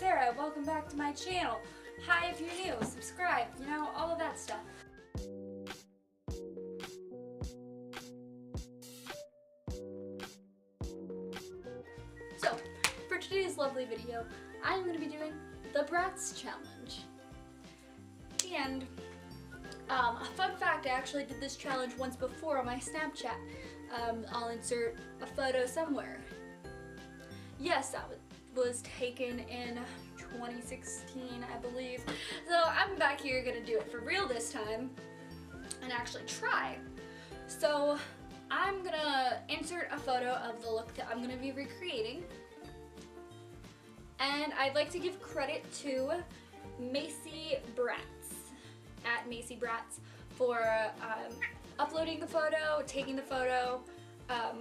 Sarah, welcome back to my channel. Hi if you're new, subscribe, you know, all of that stuff. So, for today's lovely video, I'm going to be doing the BRATZ challenge. And, a fun fact, I actually did this challenge once before on my Snapchat. I'll insert a photo somewhere. Yes, that was taken in 2016, I believe. So I'm back here gonna do it for real this time and actually try. So I'm gonna insert a photo of the look that I'm gonna be recreating. And I'd like to give credit to Macy BRATZ, at Macy BRATZ, for uploading the photo, taking the photo.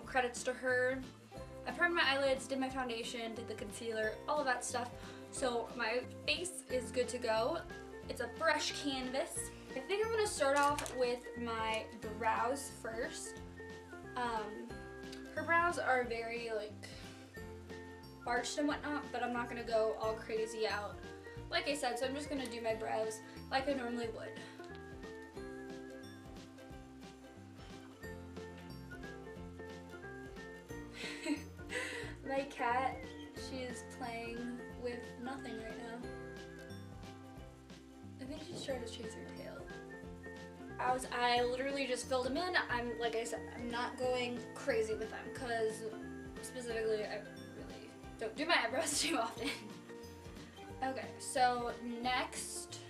Credits to her. I primed my eyelids, did my foundation, did the concealer, all of that stuff. So my face is good to go. It's a fresh canvas. I think I'm gonna start off with my brows first. Her brows are very like arched and whatnot, but I'm not gonna go all crazy out. Like I said, so I'm just gonna do my brows like I normally would. My cat, she is playing with nothing right now. I think she's trying to chase her tail. I literally just filled them in. Like I said, I'm not going crazy with them because specifically I really don't do my eyebrows too often. Okay, so next,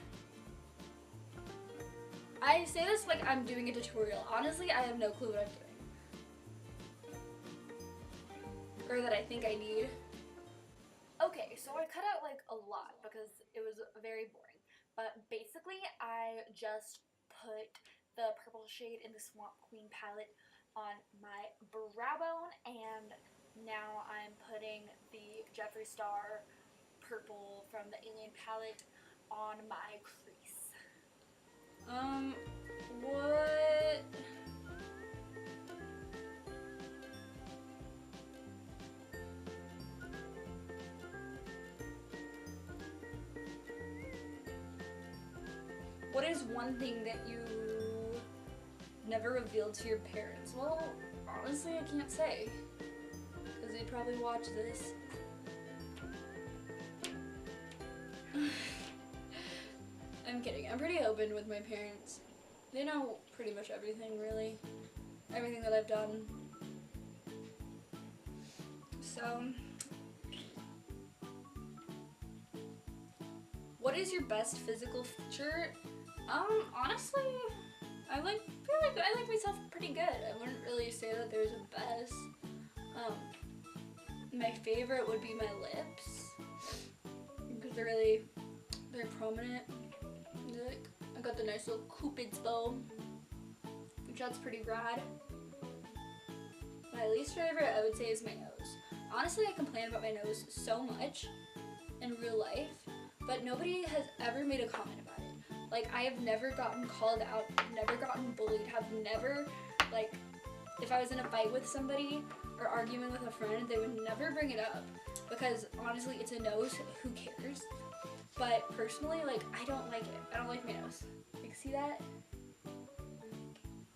I say this like I'm doing a tutorial. Honestly, I have no clue what I'm doing. Or that I think I need. Okay, so I cut out like a lot because it was very boring. But basically, I just put the purple shade in the Swamp Queen palette on my brow bone, and now I'm putting the Jeffree Star purple from the Alien palette on my crease. What? What is one thing that you never revealed to your parents? Well, honestly, I can't say, because they'd probably watch this. I'm kidding. I'm pretty open with my parents. They know pretty much everything, really. Everything that I've done. So, what is your best physical feature? Honestly, I feel like I like myself pretty good. I wouldn't really say that there's a best. My favorite would be my lips because they're prominent. Like, I got the nice little Cupid's bow, which that's pretty rad. My least favorite, I would say, is my nose. Honestly, I complain about my nose so much in real life, but nobody has ever made a comment about it. Like, I have never gotten called out, never gotten bullied, have never, like, if I was in a fight with somebody or arguing with a friend, they would never bring it up because, honestly, it's a nose, who cares? But personally, like, I don't like it. I don't like my nose. Like, see that?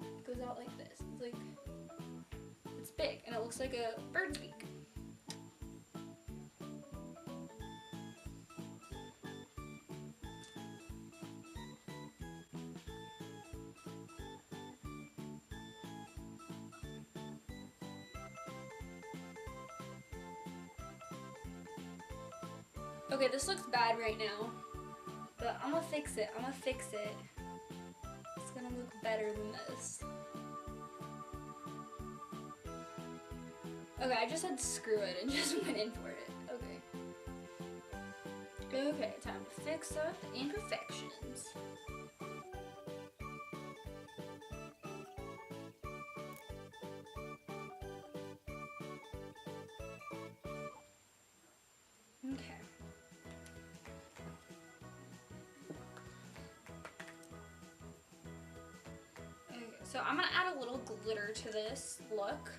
It goes out like this. It's like, it's big and it looks like a bird's beak. Okay, this looks bad right now, but I'm gonna fix it. I'm gonna fix it. It's gonna look better than this. Okay, I just said screw it and just went in for it. Okay. Okay, time to fix up the imperfections. Okay. So I'm gonna add a little glitter to this look.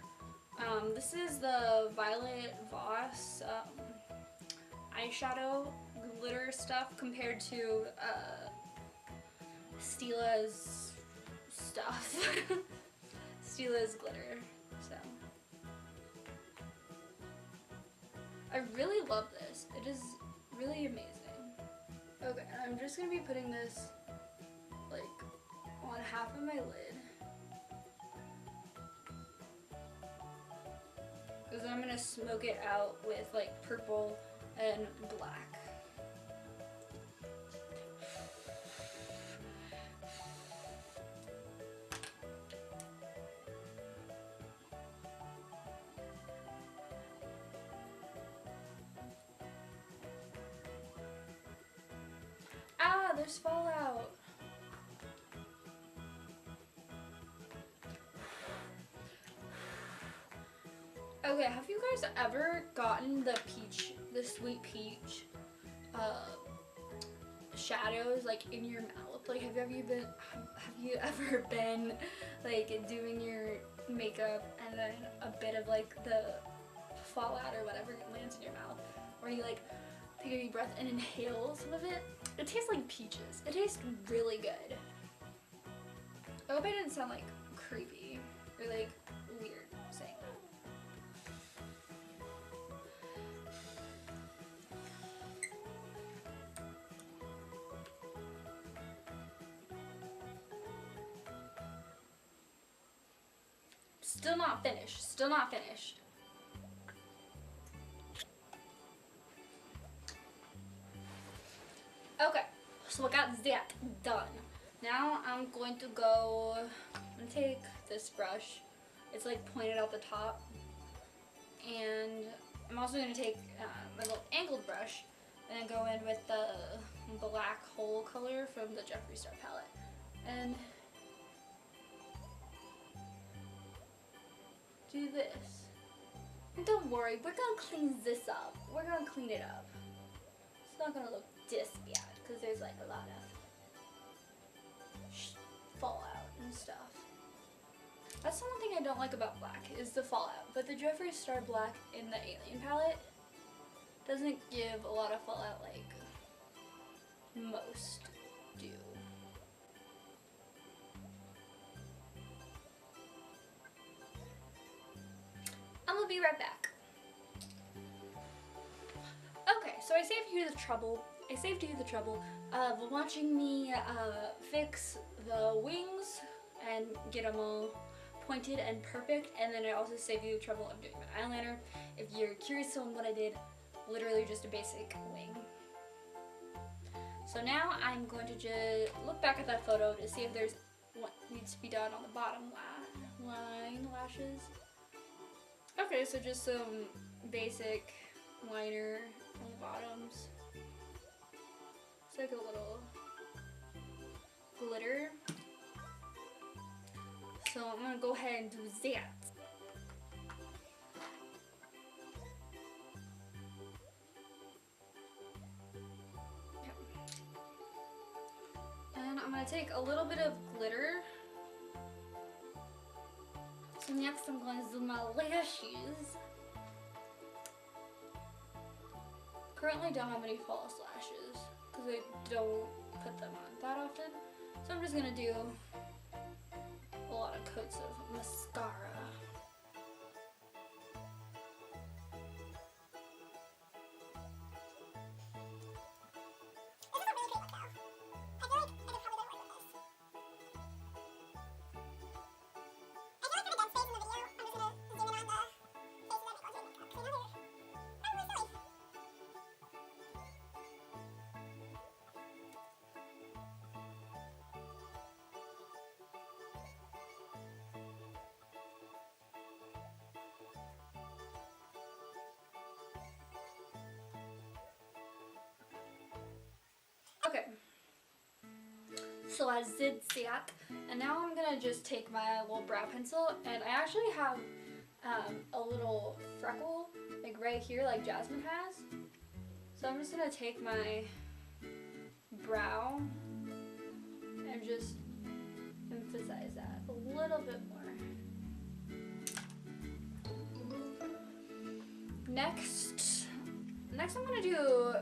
This is the Violet Voss eyeshadow glitter stuff compared to Stila's stuff. Stila's glitter. So I really love this. It is really amazing. Okay, I'm just gonna be putting this like on half of my lid. Because I'm gonna smoke it out with like purple and black. Ah, there's fallout. Okay, have you guys ever gotten the sweet peach shadows like in your mouth? Like, have you ever been like doing your makeup and then a bit of like the fallout or whatever lands in your mouth, or you like take a deep breath and inhale some of it? It tastes like peaches. It tastes really good. I hope I didn't sound like creepy or like weird saying that. Still not finished. Still not finished. Okay, so I got that done. Now I'm going to go and take this brush. It's like pointed out the top. And I'm also going to take my little angled brush and go in with the black hole color from the Jeffree Star palette. And do this. And don't worry, we're gonna clean this up. We're gonna clean it up. It's not gonna look this bad because there's like a lot of fallout and stuff. That's the one thing I don't like about black is the fallout. But the Jeffree Star black in the Alien palette doesn't give a lot of fallout like most do. I'm gonna be right back. Okay, so I saved you the trouble. Of watching me fix the wings and get them all pointed and perfect, and then I also saved you the trouble of doing my eyeliner. If you're curious on what I did, literally just a basic wing. So now I'm going to just look back at that photo to see if there's what needs to be done on the bottom lashes. Okay, so just some basic liner on the bottoms. It's like a little glitter. So I'm gonna go ahead and do that. And I'm gonna take a little bit of glitter. So next I'm going to do my lashes. Currently don't have any false lashes because I don't put them on that often. So I'm just going to do a lot of coats of mascara. Okay, so I did that, and now I'm gonna just take my little brow pencil, and I actually have a little freckle like right here like Jasmine has. So I'm just gonna take my brow and just emphasize that a little bit more. Next Next I'm gonna do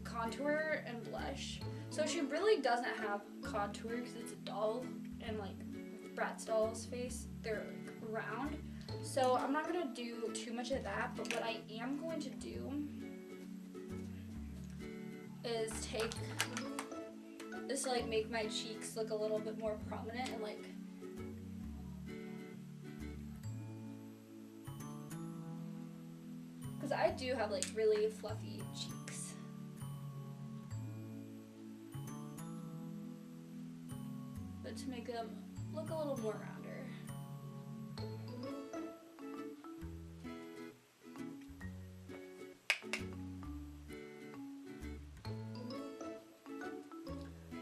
contour and blush. So she really doesn't have contour because it's a doll, and like Bratz doll's face, they're like round. So I'm not gonna do too much of that, but what I am going to do is take this to like make my cheeks look a little bit more prominent and like because I do have like really fluffy cheeks. But to make them look a little more rounder.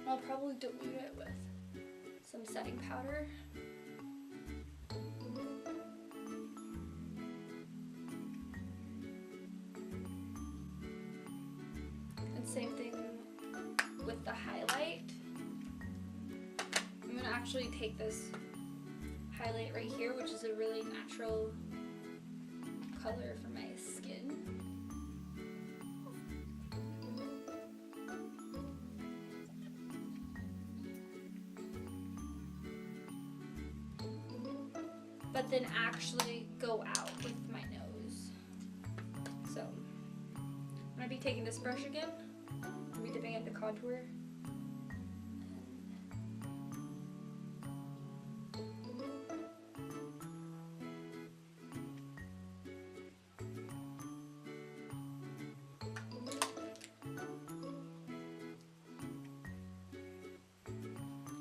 I'll probably dilute it with some setting powder. And same thing with the highlight. I'm gonna actually take this highlight right here, which is a really natural color for my skin. But then actually go out with my nose. So I'm gonna be taking this brush again. I'm gonna be dipping into contour.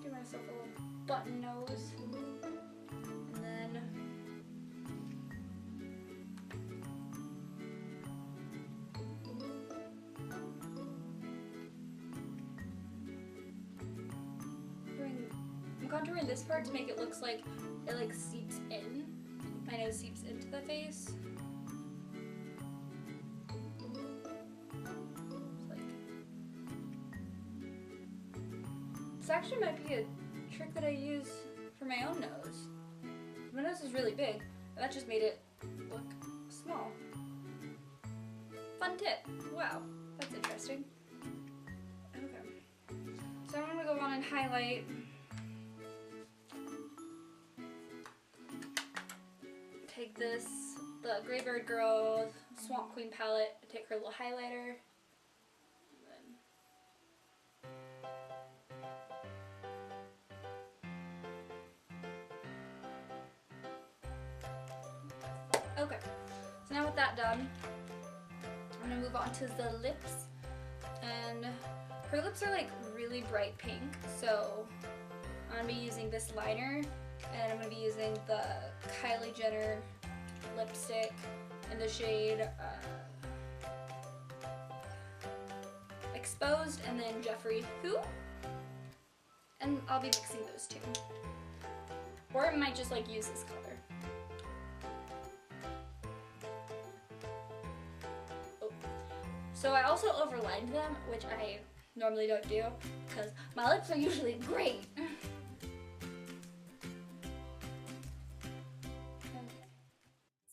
Give myself a little button nose. I'm contouring this part to make it look like it like seeps in. My nose seeps into the face. This actually might be a trick that I use for my own nose. My nose is really big, and that just made it look small. Fun tip. Wow, that's interesting. Okay. So I'm gonna go on and highlight. Take this, the Graveyard Girl Swamp Queen palette, take her little highlighter. Okay, so now with that done, I'm gonna move on to the lips. And her lips are like really bright pink, so I'm gonna be using this liner. And I'm going to be using the Kylie Jenner lipstick in the shade Exposed, and then Jeffrey Who. And I'll be mixing those two. Or I might just like use this color. Oh. So I also overlined them, which I normally don't do because my lips are usually great.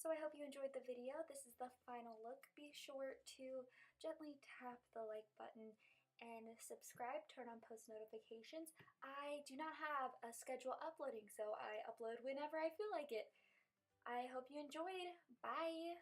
So I hope you enjoyed the video. This is the final look. Be sure to gently tap the like button and subscribe, turn on post notifications. I do not have a schedule uploading, so I upload whenever I feel like it. I hope you enjoyed. Bye!